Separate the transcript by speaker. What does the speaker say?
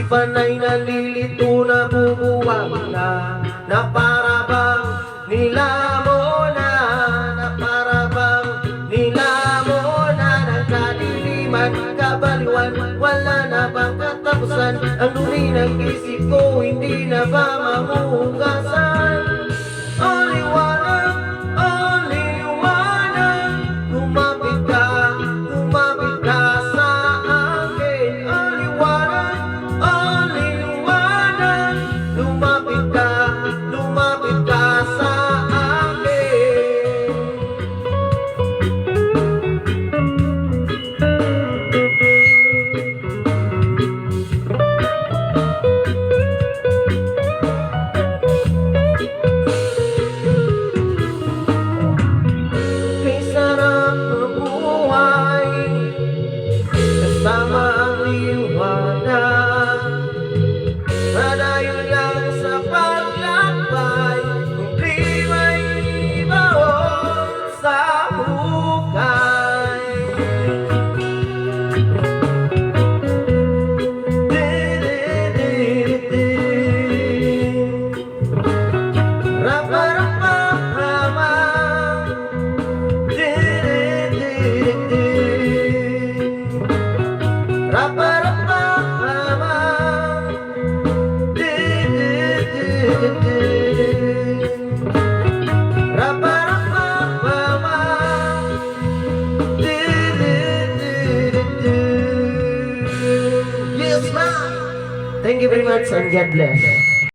Speaker 1: isipan ay nalilito na bubuwag na para bang nilamo na para bang nilamo na ng kadiliman, kabaliwan, wala na bang katapusan? Ang dumi ng isip ko, hindi na ba mahuhugasan? Only wanna, lumapit ka sa akin. Only wanna, lumapit ka sa akin. Kay sarap ng buhay, kasama ang liwanag. Malayo lang sa paglakbay, kung di may baon sa hukay. Rapa-rapa-rama, rapa-rapa-rama, rapa-rapa-rama. Yes, ma'am. Thank you very much and God bless.